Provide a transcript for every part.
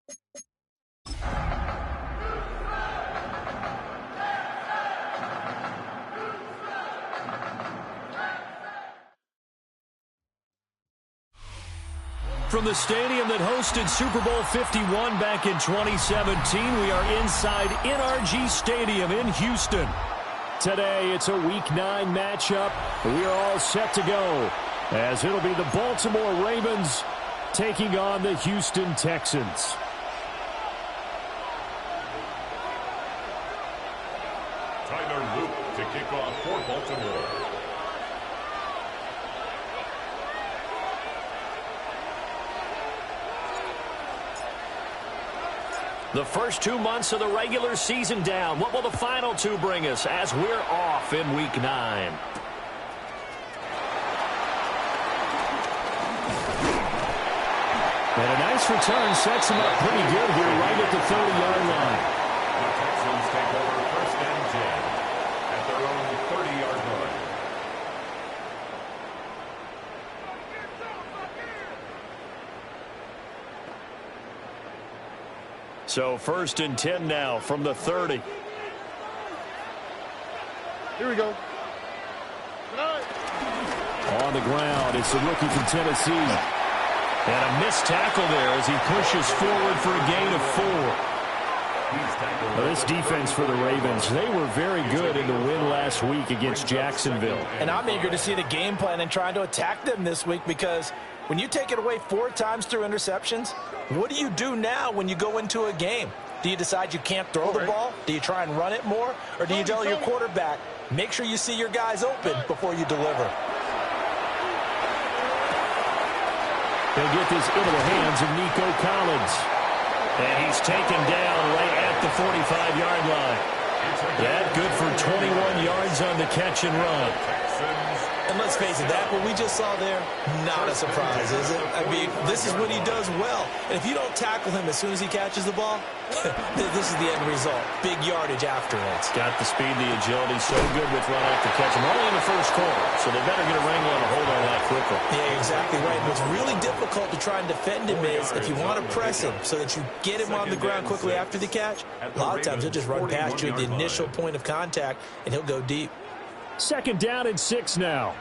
From the stadium that hosted Super Bowl 51 back in 2017, we are inside NRG Stadium in Houston. Today, it's a Week 9 matchup. We are all set to go, as it'll be the Baltimore Ravens taking on the Houston Texans. Tyler Luke to kick off for Baltimore. The first 2 months of the regular season down. What will the final 2 bring us as we're off in Week 9? And a nice return sets him up pretty good here right at the 30-yard line. The Texans take over 1st and 10 at their own 30-yard line. So 1st and 10 now from the 30. Here we go. On the ground, it's the rookie from Tennessee. And a missed tackle there as he pushes forward for a gain of 4. Well, this defense for the Ravens, they were very good in the win last week against Jacksonville. And I'm eager to see the game plan and trying to attack them this week, because when you take it away 4 times through interceptions, what do you do now when you go into a game? Do you decide you can't throw the ball? Do you try and run it more? Or do you tell your quarterback, make sure you see your guys open before you deliver? They'll get this into the hands of Nico Collins. And he's taken down right at the 45-yard line. That good for 21 yards on the catch and run. And let's face it, that what we just saw there, not a surprise, is it? I mean, this is what he does well. And if you don't tackle him as soon as he catches the ball, this is the end result. Big yardage afterwards. Got the speed, the agility, so good with run after catch. And only in the first quarter, so they better get a wrangle and a hold on that quickly. Yeah, exactly right. What's really difficult to try and defend him is if you want to press him so that you get him on the ground quickly after the catch, a lot of times he'll just run past you at the initial point of contact, and he'll go deep. 2nd down and 6 now.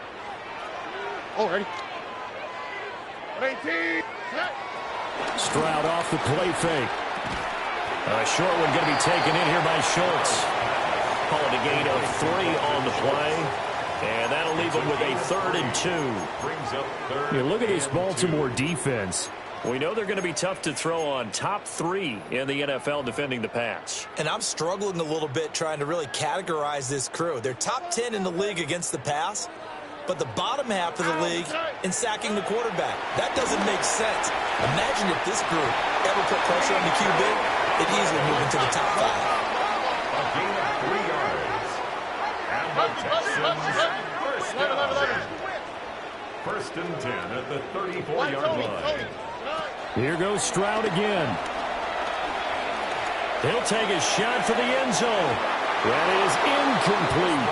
Already. Stroud off the play fake. A short one going to be taken in here by Schultz. Called a gain of 3 on the play. And that'll leave them with a 3rd and 2. Look at this Baltimore defense. We know they're going to be tough to throw on. Top 3 in the NFL defending the pass. And I'm struggling a little bit trying to really categorize this crew. They're top 10 in the league against the pass, but the bottom half of the league in sacking the quarterback. That doesn't make sense. Imagine if this group ever put pressure on the QB, it easily move into the top 5. A gain of 3 yards. And the Texans 1st and 10 at the 34-yard line. Here goes Stroud again. He'll take a shot for the end zone. That is incomplete.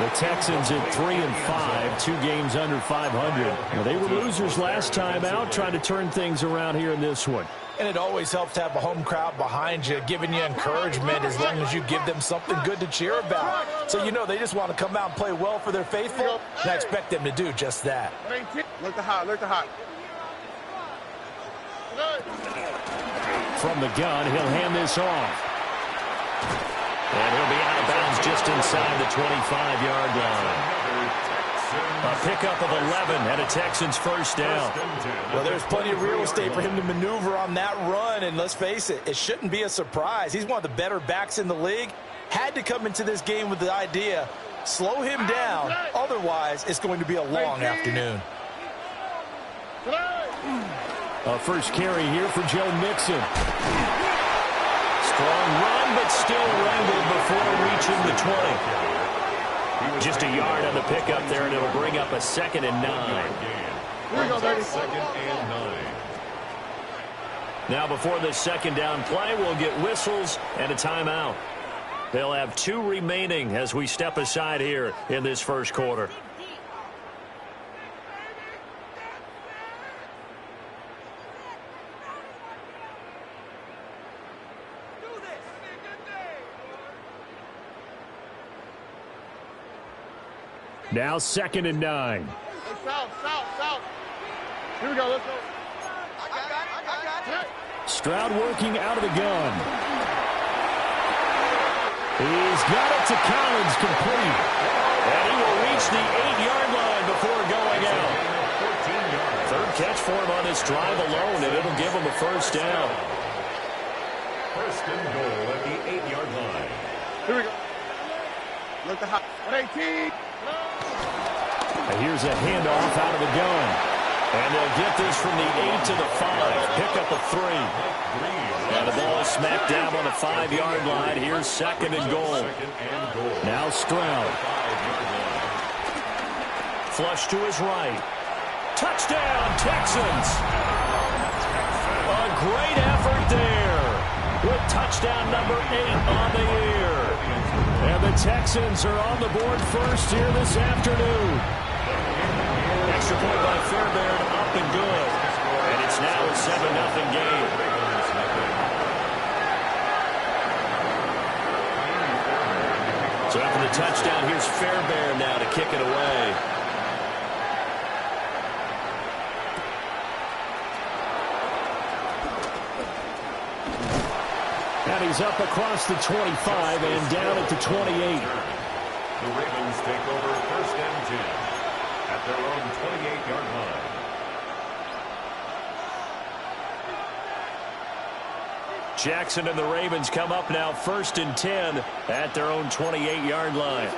The Texans at 3 and 5, 2 games under 500. Now, they were losers last time out, trying to turn things around here in this one. And it always helps to have a home crowd behind you, giving you encouragement as long as you give them something good to cheer about. So, you know, they just want to come out and play well for their faithful, and I expect them to do just that. Look the hot, look the hot. From the gun, he'll hand this off. And he'll be out of bounds just inside the 25-yard line. A pickup of 11 and a Texans 1st down. Well, there's plenty of real estate for him to maneuver on that run, and let's face it, it shouldn't be a surprise. He's one of the better backs in the league. Had to come into this game with the idea, slow him down, otherwise it's going to be a long afternoon. A first carry here for Joe Mixon. Strong run, but still wrangled before reaching the 20. Just a yard on the pickup there, and it'll bring up a 2nd and 9. Here we go, baby. 2nd and 9. Now before this 2nd down play, we'll get whistles and a timeout. They'll have 2 remaining as we step aside here in this first quarter. Now 2nd and 9. Hey, south. Here we go, let's go. I got it. Stroud working out of the gun. He's got it to Collins, complete. And he will reach the 8-yard line before going out. 3rd catch for him on this drive alone, and it'll give him a first down. 1st and goal at the 8-yard line. Here we go. Look the hot. 118. And here's a handoff out of the gun. And they'll get this from the 8 to the 5. Pick up a 3. And the ball is smacked down on the 5-yard line. Here's 2nd and goal. Now Stroud. Flush to his right. Touchdown, Texans. A great effort there with touchdown number 8 on the year. And the Texans are on the board first here this afternoon. Extra point by Fairbairn, up and good. And it's now a 7-0 game. So after the touchdown, here's Fairbairn now to kick it away. And he's up across the 25 and down at the 28. The Ravens take over 1st and 10 at their own 28-yard line. Jackson and the Ravens come up now 1st and 10 at their own 28-yard line.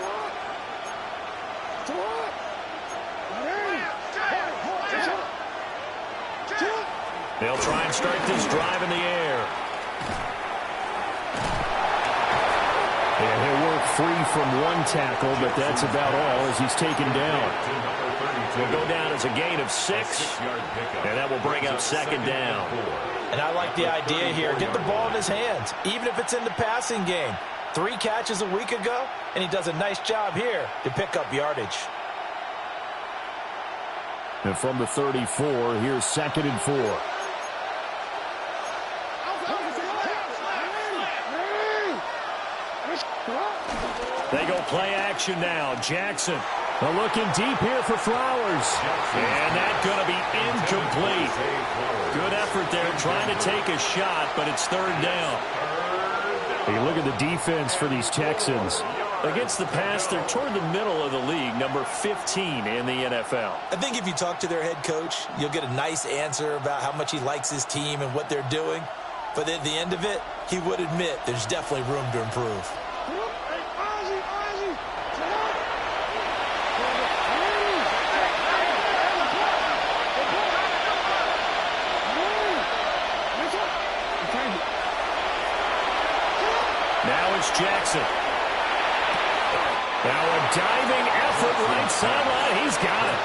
They'll try and start this drive in the air. And he'll work free from one tackle, but that's about all as he's taken down. He'll go down as a gain of 6, and that will bring up 2nd down. And I like the idea here. Get the ball in his hands, even if it's in the passing game. 3 catches a week ago, and he does a nice job here to pick up yardage. And from the 34, here's 2nd and 4. They go play action now. Jackson looking deep here for Flowers. And that's going to be incomplete. Good effort there trying to take a shot, but it's 3rd down. Hey, look at the defense for these Texans. Against the pass, they're toward the middle of the league, number 15 in the NFL. I think if you talk to their head coach, you'll get a nice answer about how much he likes his team and what they're doing. But at the end of it, he would admit there's definitely room to improve. Now it's Jackson. Now a diving effort right sideline. He's got it.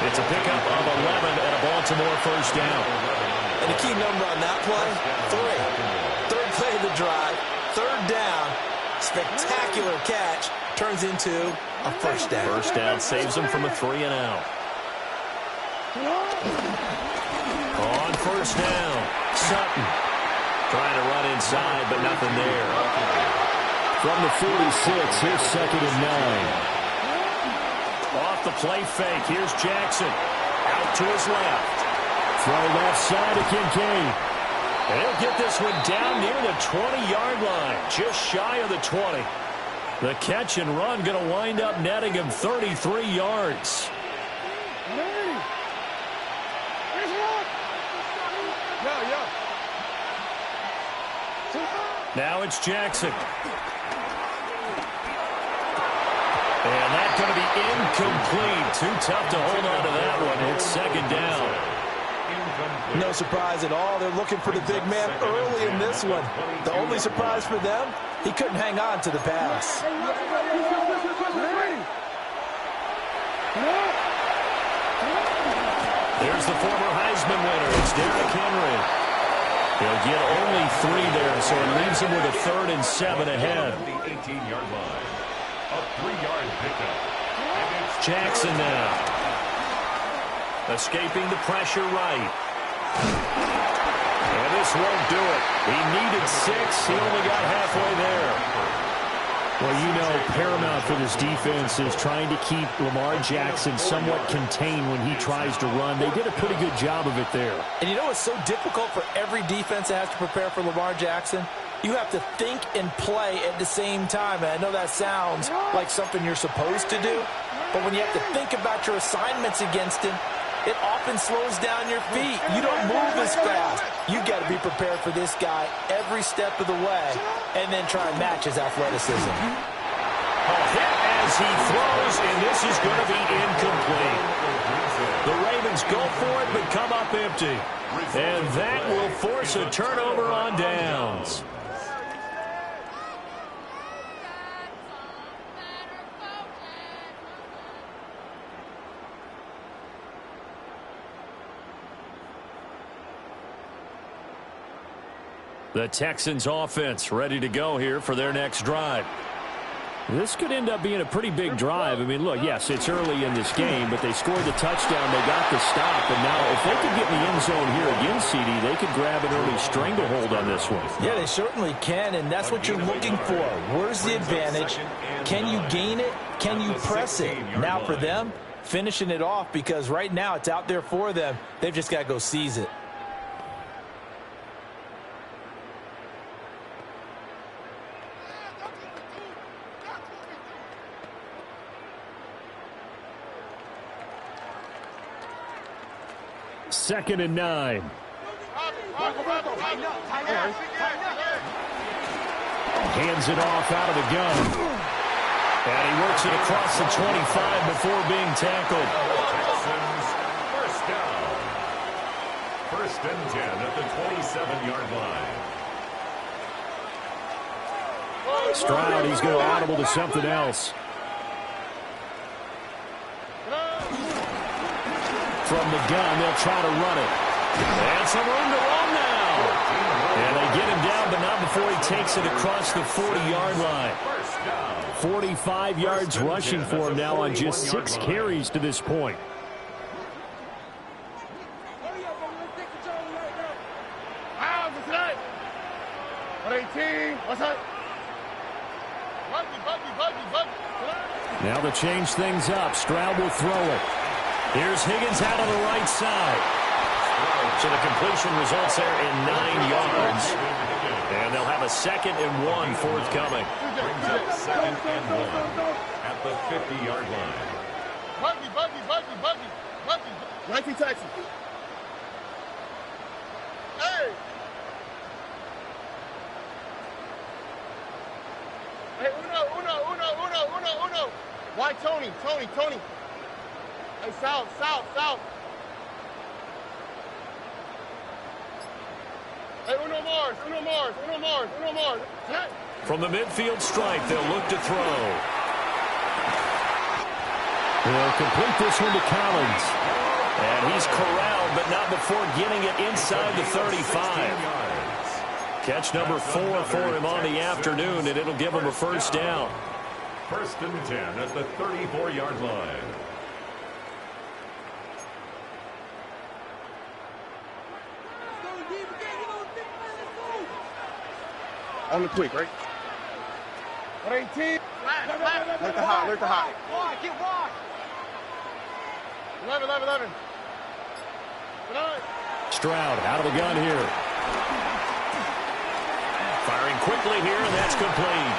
It's a pickup of 11 and a Baltimore first down. And the key number on that play, 3. 3rd play of the drive, 3rd down, spectacular catch, turns into a first down. First down saves him from a 3 and out. On first down, Sutton trying to run inside, but nothing there. From the 46, here's 2nd and 9. Off the play fake, here's Jackson. Out to his left. Throw left side to Kincaid. And he'll get this one down near the 20-yard line, just shy of the 20. The catch and run going to wind up netting him 33 yards. Now it's Jackson. And that's going to be incomplete. Too tough to hold on to that one. It's 2nd down. No surprise at all. They're looking for the big man early in this one. The only surprise for them, he couldn't hang on to the pass. There's the former Heisman winner. It's Derrick Henry. He'll get only 3 there, so it leaves him with a 3rd and 7 ahead. The 18-yard line. A 3-yard pickup. Jackson now. Escaping the pressure right. And this won't do it. He needed 6. He only got halfway there. Well, you know, paramount for this defense is trying to keep Lamar Jackson somewhat contained when he tries to run. They did a pretty good job of it there. And you know it's so difficult for every defense that has to prepare for Lamar Jackson? You have to think and play at the same time. And I know that sounds like something you're supposed to do, but when you have to think about your assignments against him, it often slows down your feet. You don't move as fast. You got to be prepared for this guy every step of the way and then try and match his athleticism. A hit as he throws, and this is going to be incomplete. The Ravens go for it but come up empty. And that will force a turnover on downs. The Texans offense ready to go here for their next drive. This could end up being a pretty big drive. I mean, look, yes, it's early in this game, but they scored the touchdown. They got the stop. And now if they could get in the end zone here again, CD, they could grab an early stranglehold on this one. Yeah, they certainly can, and that's what you're looking for. Where's the advantage? Can you gain it? Can you press it? Now for them, finishing it off, because right now it's out there for them. They've just got to go seize it. Second and 9. Hands it off out of the gun. And he works it across the 25 before being tackled. Texans, first down. First and 10 at the 27-yard line. Stroud, he's going to audible to something else. From the gun, they'll try to run it. And some room to run now. And they get him down, but not before he takes it across the 40-yard line. 45 yards rushing for him now on just 6 carries to this point. Now to change things up, Stroud will throw it. Here's Higgins out on the right side. So the completion results there in 9 yards. And they'll have a 2nd and 1 forthcoming. Brings up 2nd and 1 at the 50-yard line. Nike Texas. Hey! Hey, uno. Why Tony? Hey, south. Hey, uno Mars. From the midfield stripe, they'll look to throw. They'll complete this one to Collins. And he's corralled, but not before getting it inside the 35. Catch number 4 for him on the afternoon, and it'll give him a first down. First and 10 at the 34-yard line. On the quick, right? 18. Let the hot. Get wide. 11. Stroud out of the gun here. Firing quickly here, and that's complete.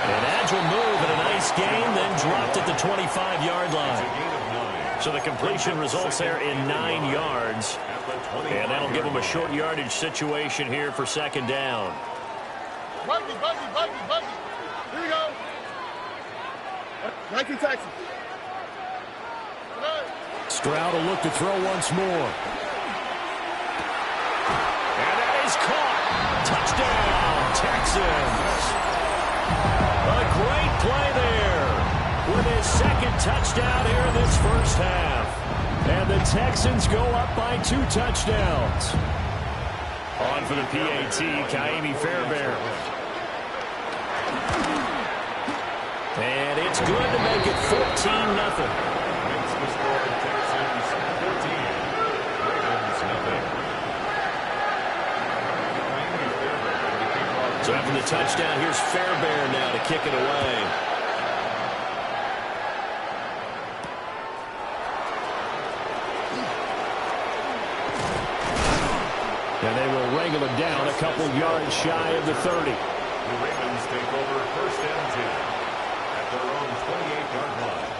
An agile move and a nice gain, then dropped at the 25-yard line. So the completion results there in 9 yards. And that'll give them a short yardage situation here for 2nd down. Buggy. Here we go. Nike Texas. Stroud will look to throw once more. And that is caught. Touchdown, Texans. A great play there with his 2nd touchdown here in this first half. And the Texans go up by 2 touchdowns. On for the PAT, Kaimi Fairbairn. And it's good to make it 14-0. So after the touchdown, here's Fairbairn now to kick it away. And they will wrangle it down a couple yards shy of the 30. The Ravens take over first and 10 at their own 28-yard line.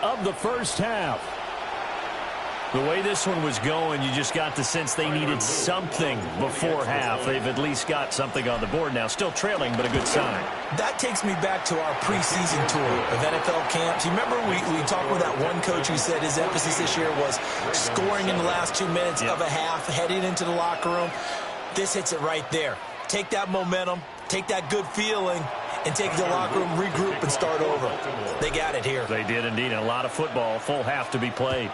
of the first half. The way this one was going, you just got the sense they needed something before half. They've at least got something on the board now. Still trailing, but a good sign. That takes me back to our preseason tour of NFL camps. You remember we talked with that one coach who said his emphasis this year was scoring in the last 2 minutes of a half, heading into the locker room. This hits it right there. Take that momentum, take that good feeling, and take the locker room, regroup, and start over. They got it here. They did indeed. A lot of football, full half to be played.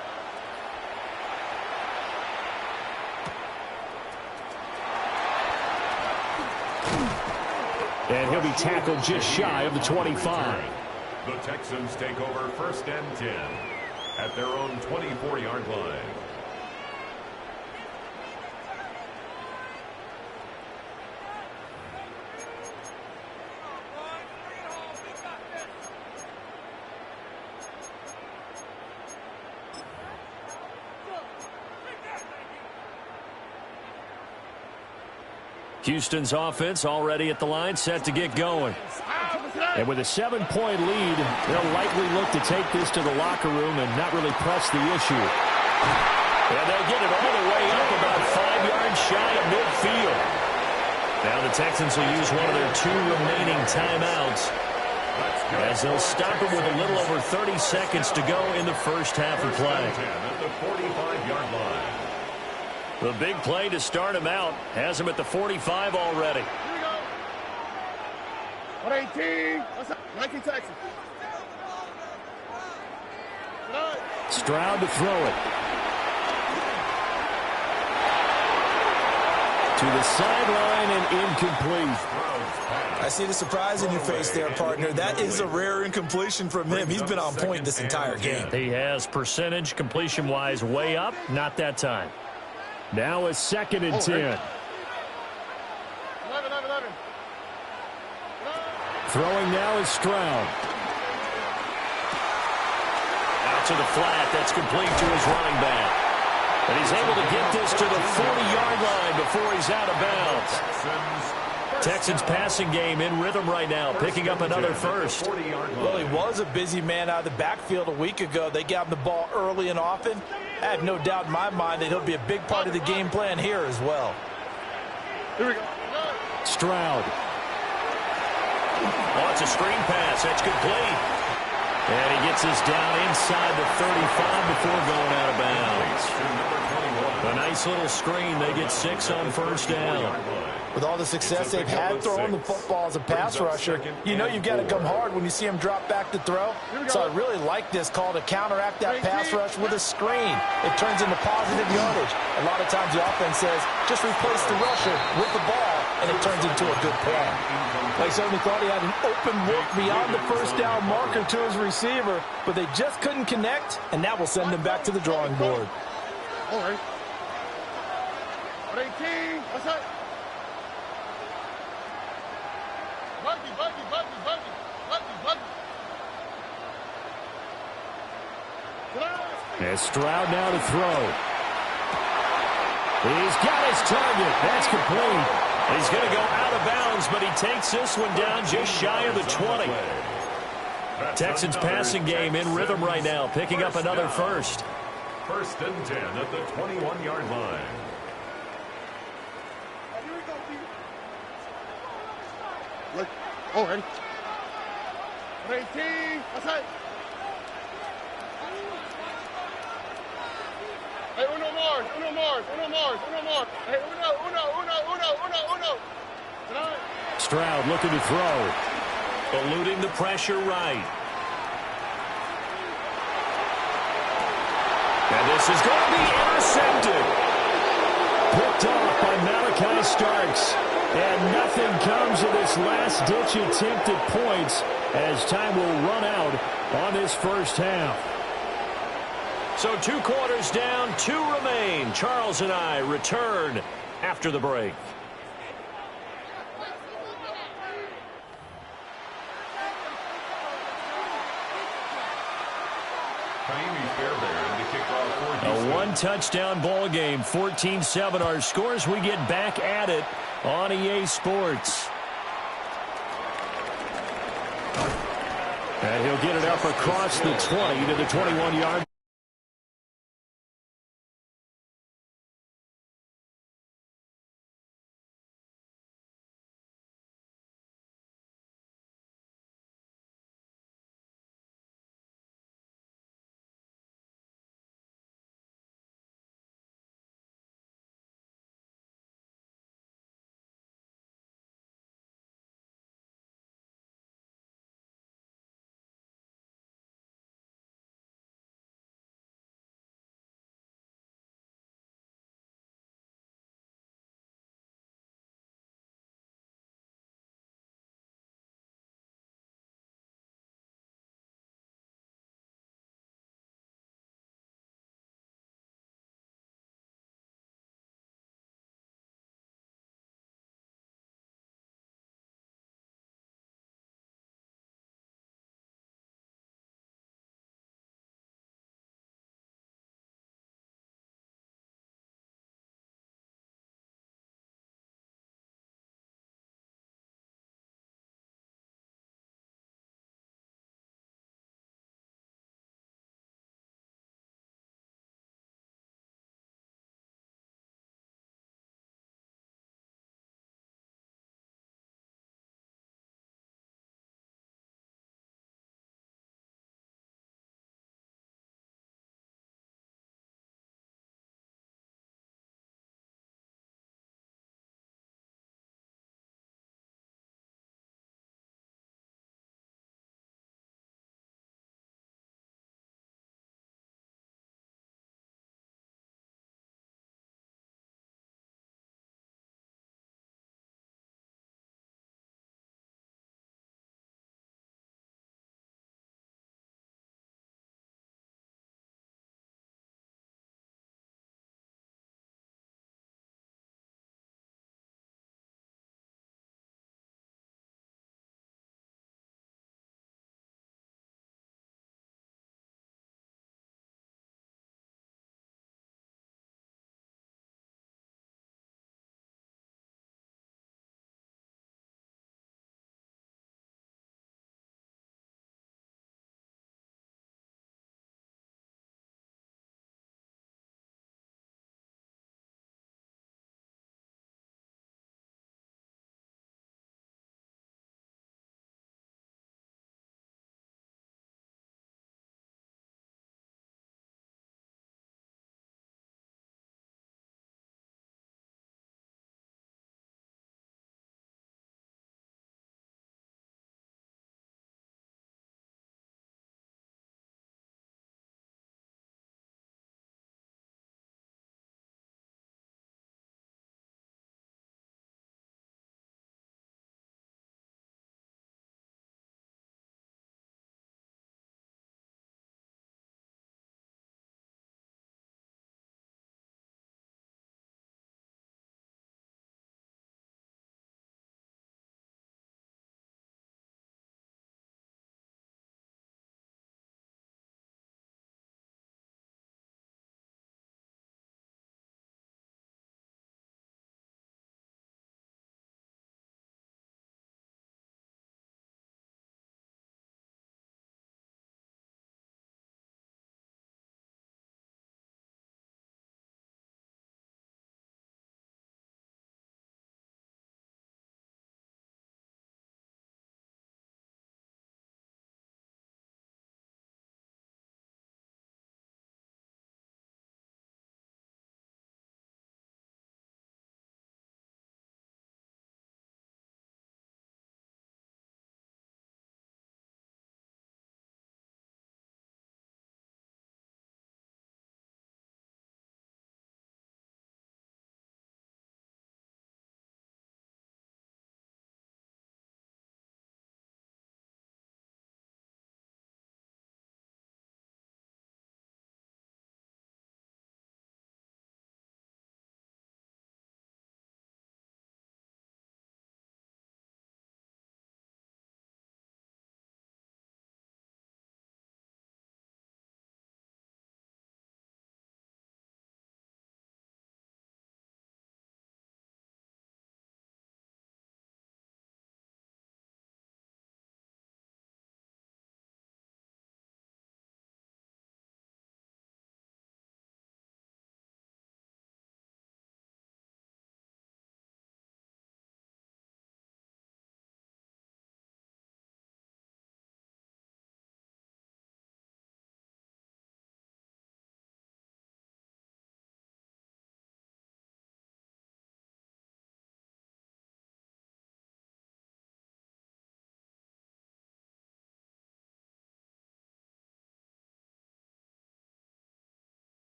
And he'll be tackled just shy of the 25. The Texans take over 1st and 10 at their own 24-yard line. Houston's offense already at the line, set to get going. And with a 7-point lead, they'll likely look to take this to the locker room and not really press the issue. And they'll get it all the way up about 5 yards shy of midfield. Now the Texans will use one of their 2 remaining timeouts, as they'll stop it with a little over 30 seconds to go in the first half of play. At the 45-yard line. The big play to start him out has him at the 45 already. Here we go. 118. What's up? 19 Texas. Stroud to throw it. To the sideline and incomplete. I see the surprise in your face there, partner. That is a rare incompletion from him. He's been on point this entire game. He has percentage completion-wise way up. Not that time. Now a 2nd and 10. 11. Throwing now is Stroud. Out to the flat. That's complete to his running back. And he's able to get this to the 40-yard line before he's out of bounds. Texans passing game in rhythm right now, picking up another first. Well, he was a busy man out of the backfield a week ago. They got him the ball early and often. I have no doubt in my mind that he'll be a big part of the game plan here as well. Here we go. Stroud. Oh, it's a screen pass. That's complete. And he gets this down inside the 35 before going out of bounds. A nice little screen. They get 6 on first down. With all the success they've had throwing the football as a pass rusher, you know you've got to come hard when you see him drop back to throw. So I really like this call to counteract that pass rush with a screen. It turns into positive yardage. A lot of times the offense says, just replace the rusher with the ball, and it turns into a good play. They certainly thought he had an open look beyond the first down marker to his receiver, but they just couldn't connect, and that will send him back to the drawing board. All right. 118. What's up? Buggy. As Stroud now to throw. He's got his target. That's complete. He's going to go out of bounds, but he takes this one down just shy of the 20. Texans passing game in rhythm right now, picking up another first. 1st and 10 at the 21-yard line. Look. All right. 118. What's up? Hey, uno more. Hey, uno. Stroud looking to throw. Eluding the pressure right. And this is going to be intercepted. Picked off by Malachi Starks. And nothing comes of this last-ditch attempt at points as time will run out on this first half. So 2 quarters down, 2 remain. Charles and I return after the break. A 1-touchdown ball game, 14-7 our scores. We get back at it on EA Sports. And he'll get it up across the 20 to the 21-yard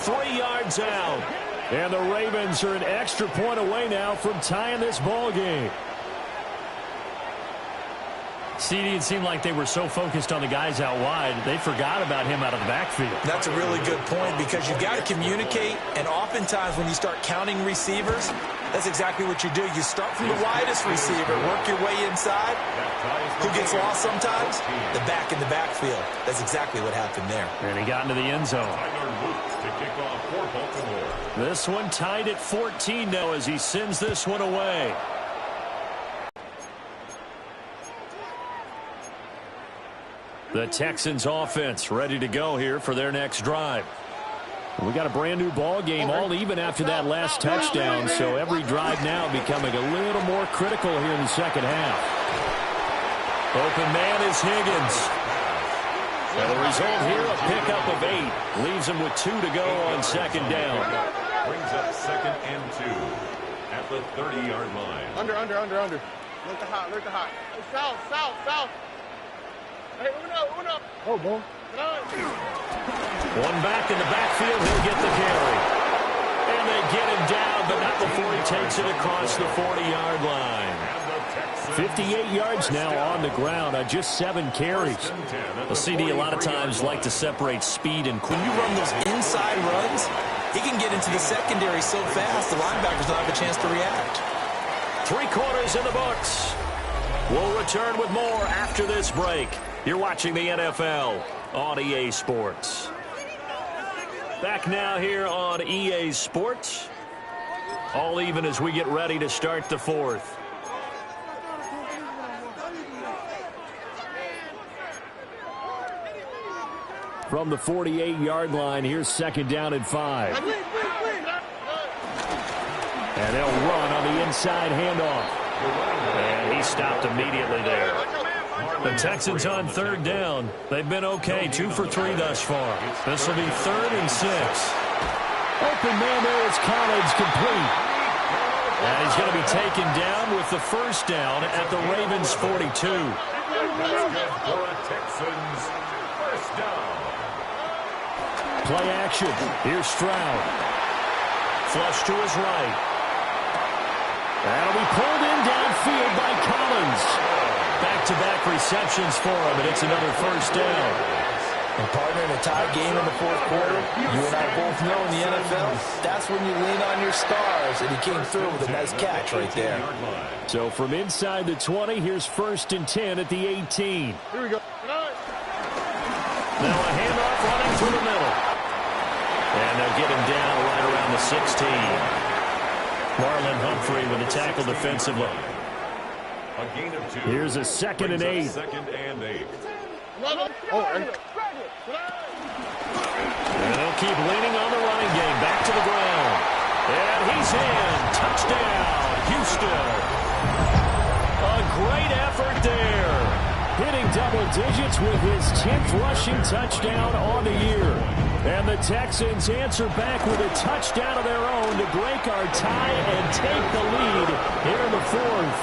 3 yards out. And the Ravens are an extra point away now from tying this ball game. CD, it seemed like they were so focused on the guys out wide, they forgot about him out of the backfield. That's a really good point because you've got to communicate, and oftentimes when you start counting receivers, that's exactly what you do. You start from the widest receiver, work your way inside. Who gets lost sometimes? The back in the backfield. That's exactly what happened there. And he got into the end zone. This one tied at 14 now as he sends this one away. The Texans offense ready to go here for their next drive. We got a brand new ball game, all even after that last touchdown, so every drive now becoming a little more critical here in the second half. Open man is Higgins. And the result here, a pickup of 8. Leaves him with 2 to go on second down. Brings up 2nd and 2 at the 30-yard line. Under. Look the hot. South. Hey, uno. Oh, boy. One back in the backfield, he'll get the carry. And they get him down, but not before he takes it across the 40-yard line. 58 yards now on the ground on just 7 carries. The CD a lot of times like to separate speed and quick. When you run those inside runs, he can get into the secondary so fast the linebackers don't have a chance to react. 3 quarters in the books. We'll return with more after this break. You're watching the NFL on EA Sports. Back now here on EA Sports. All even as we get ready to start the 4th. From the 48-yard line, here's 2nd down and 5. And they'll run on the inside handoff. And he stopped immediately there. The Texans on 3rd down. They've been okay, 2 for 3 thus far. This will be 3rd and 6. Open man there is Collins, complete. And he's going to be taken down with the 1st down at the Ravens 42. That's good for a Texans 1st down. Play action. Here's Stroud. Flush to his right. That'll be pulled in downfield by Collins. Back-to-back receptions for him, and it's another 1st down. And partner, in a tie game in the 4th quarter, you and I both know in the NFL, that's when you lean on your stars, and he came through with a nice catch right there. So from inside the 20, here's 1st and 10 at the 18. Here we go. Now a handoff running through the middle. And they'll get him down right around the 16. Marlon Humphrey with a tackle defensively. A gain of 2. Here's a 2nd and 8. 2nd and 8. And they'll keep leaning on the running game. Back to the ground. And he's in. Touchdown, Houston. A great effort there. Hitting double digits with his 10th rushing touchdown on the year. And the Texans answer back with a touchdown of their own to break our tie and take the lead here in the 4th.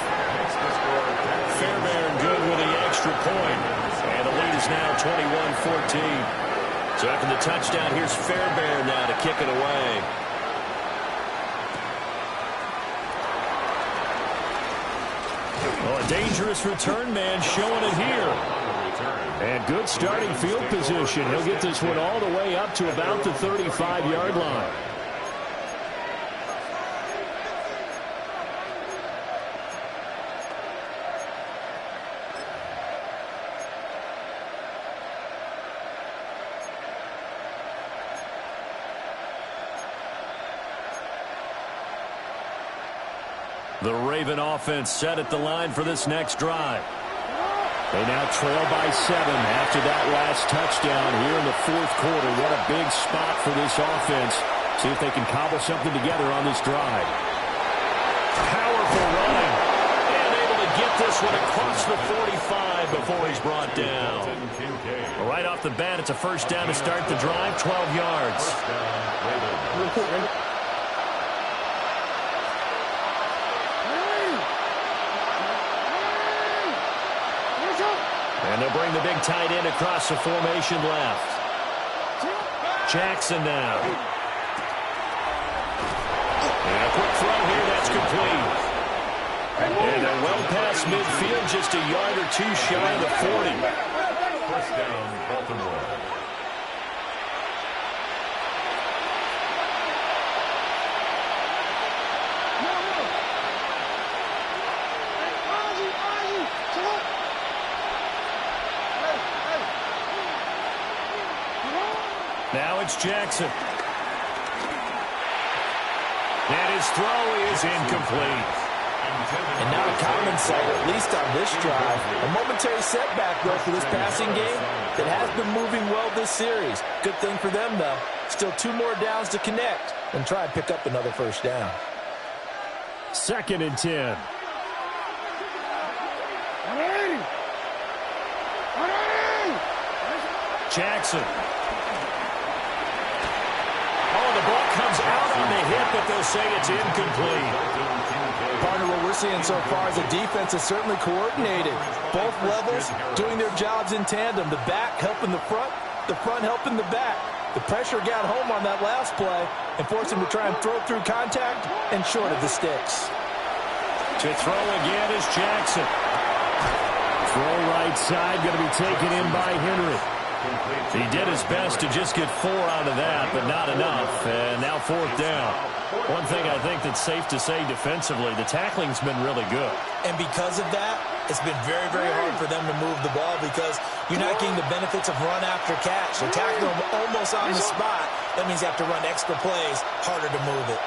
Fairbairn good with the extra point. And the lead is now 21-14. So after the touchdown, here's Fairbairn now to kick it away. Oh, a dangerous return man showing it here. And good starting field position. He'll get this one all the way up to about the 35-yard line. The Raven offense set at the line for this next drive. They now trail by 7 after that last touchdown here in the 4th quarter. What a big spot for this offense. See if they can cobble something together on this drive. Powerful running. And able to get this one across the 45 before he's brought down. Right off the bat, it's a 1st down to start the drive, 12 yards. And they'll bring the big tight end across the formation left. Jackson now. And a quick throw here, that's complete. And they're well past midfield, just a yard or two shy of the 40. First down, Baltimore. Now it's Jackson. And his throw is incomplete. And not a common sight, at least on this drive. A momentary setback, though, for this passing game that has been moving well this series. Good thing for them, though. Still 2 more downs to connect and try and pick up another first down. 2nd and 10. Jackson. Oh, the ball comes out on the hit, but they'll say it's incomplete. Partner, what we're seeing so far is the defense is certainly coordinated. Both levels doing their jobs in tandem. The back helping the front helping the back. The pressure got home on that last play and forced him to try and throw through contact and short of the sticks. To throw again is Jackson. Throw right side, going to be taken in by Henry. He did his best to just get 4 out of that, but not enough. And now 4th down. One thing I think that's safe to say defensively, the tackling's been really good. And because of that, it's been very, very hard for them to move the ball because you're not getting the benefits of run after catch. They're tackling them almost on the spot. That means you have to run extra plays, harder to move it.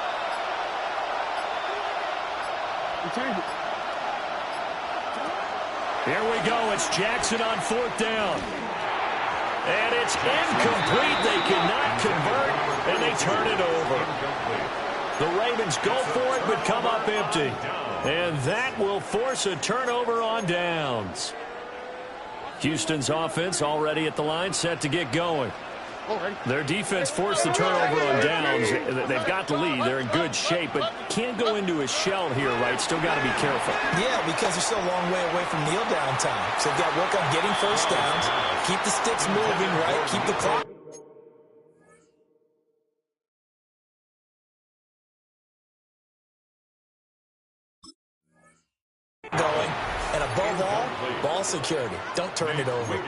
Here we go. It's Jackson on 4th down. And it's incomplete. They cannot convert, and they turn it over. The Ravens go for it, but come up empty. And that will force a turnover on downs. Houston's offense already at the line, set to get going. Their defense forced the turnover on downs. They've got the lead. They're in good shape, but can't go into a shell here, right? Still got to be careful. Yeah, because they're still a long way away from kneel down time. So they've got to work on getting first downs, keep the sticks moving, right? Keep the clock going. And above all, ball security. Don't turn it over.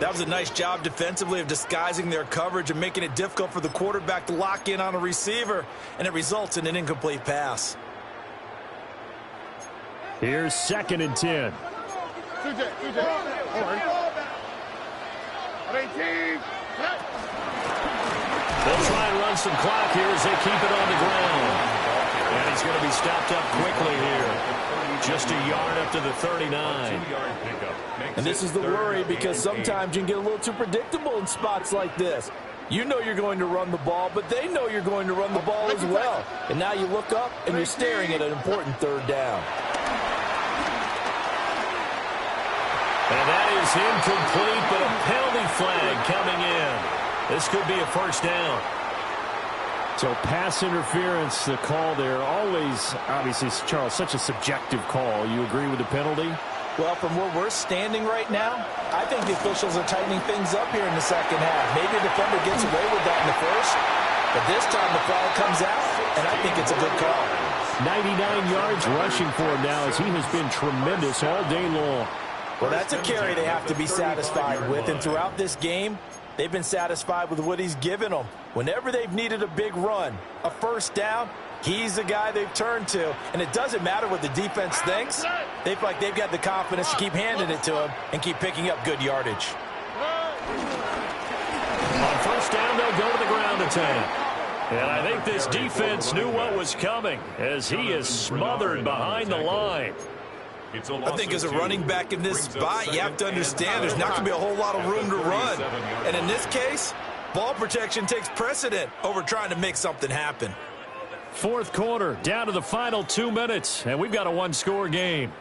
That was a nice job defensively of disguising their coverage and making it difficult for the quarterback to lock in on a receiver, and it results in an incomplete pass. Here's 2nd and 10. They'll try and run some clock here as they keep it on the ground. And he's going to be stopped up quickly here. Just a yard up to the 39. And this is the worry because sometimes you can get a little too predictable in spots like this. You know you're going to run the ball, but they know you're going to run the ball as well. And now you look up and you're staring at an important 3rd down. And that is incomplete, but a penalty flag coming in. This could be a first down. So pass interference, the call there, always, obviously, Charles, such a subjective call. You agree with the penalty? Well, from where we're standing right now, I think the officials are tightening things up here in the second half. Maybe a defender gets away with that in the first, but this time the flag comes out, and I think it's a good call. 99 yards rushing for him now as he has been tremendous all day long. Well, that's a carry they have to be satisfied with, and throughout this game, they've been satisfied with what he's given them. Whenever they've needed a big run, a first down, he's the guy they've turned to. And it doesn't matter what the defense thinks. They feel like they've got the confidence to keep handing it to him and keep picking up good yardage. On first down, they'll go to the ground attack. And I think this defense knew what was coming as he is smothered behind the line. I think as a running back in this spot, you have to understand there's not going to be a whole lot of room to run. And in this case, ball protection takes precedent over trying to make something happen. 4th quarter, down to the final 2 minutes, and we've got a 1-score game.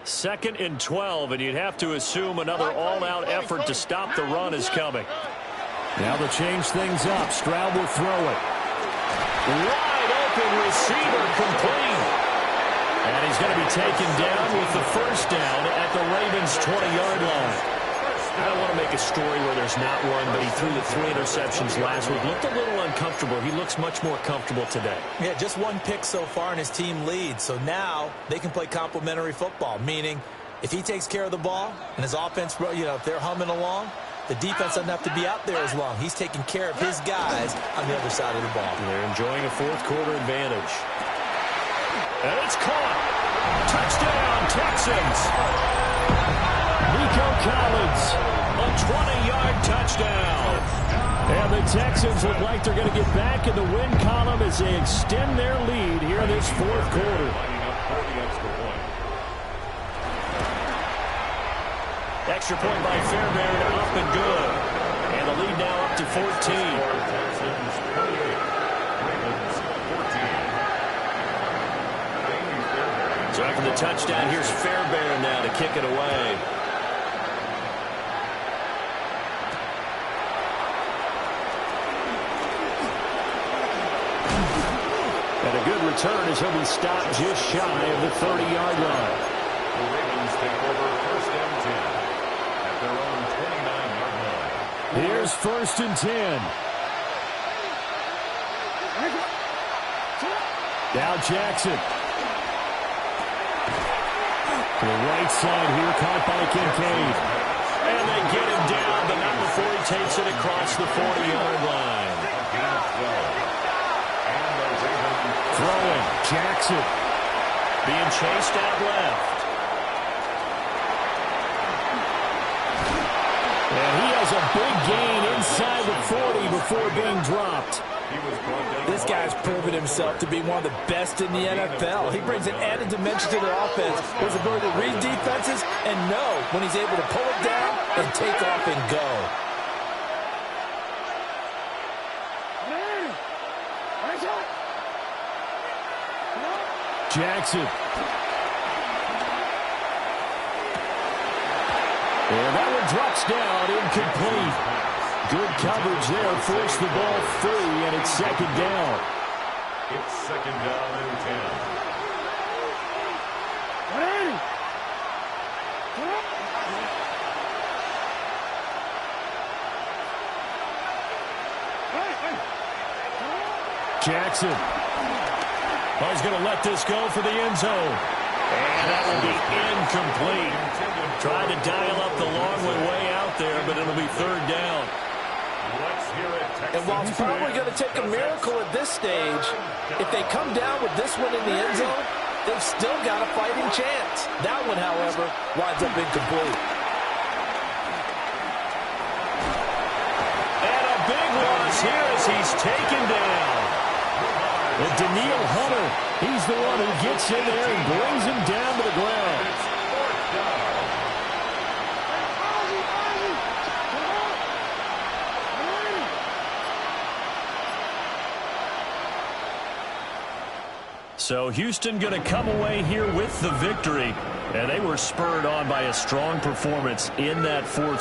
Second and 12, and you'd have to assume another all-out effort to stop the run is coming. Now they'll change things up. Stroud will throw it. Wide open receiver complete. And he's going to be taken down with the first down at the Ravens' 20-yard line. I don't want to make a story where there's not one, but he threw the 3 interceptions last week. Looked a little uncomfortable. He looks much more comfortable today. Yeah, just 1 pick so far and his team leads. So now they can play complementary football, meaning if he takes care of the ball and his offense, if they're humming along, the defense doesn't have to be out there as long. He's taking care of his guys on the other side of the ball. They're enjoying a fourth-quarter advantage. And it's caught. Touchdown, Texans. Nico Collins, a 20-yard touchdown. And the Texans look like they're going to get back in the win column as they extend their lead here in this fourth quarter. Extra point by Fairbairn, up and good. And the lead now up to 14. So after the touchdown, here's Fairbairn now to kick it away. And a good return as he'll be stopped just shy of the 30-yard line. The Ravens take over first and 10 at their own 29-yard line. Here's first and 10. Now Jackson. To the right side here, caught by Kincaid. And they get him down, but not before he takes it across the 40-yard line. Throwing, Jackson. Being chased out left. And he has a big gain inside the 40 before being dropped. This guy's proven himself to be one of the best in the NFL. He brings an added dimension to their offense. His ability to read defenses and know when he's able to pull it down and take off and go. Jackson. And that one drops down, incomplete. Good coverage there, forced the ball free, and it's second down. It's second down and 10. Jackson. Oh, he's going to let this go for the end zone. And that will be incomplete. Trying to dial up the long way out there, but it'll be third down. And while it's probably going to take a miracle at this stage, if they come down with this one in the end zone, they've still got a fighting chance. That one, however, winds up incomplete. And a big loss here as he's taken down. And Daniil Hunter, he's the one who gets in there and brings him down to the ground. So Houston going to come away here with the victory. And they were spurred on by a strong performance in that fourth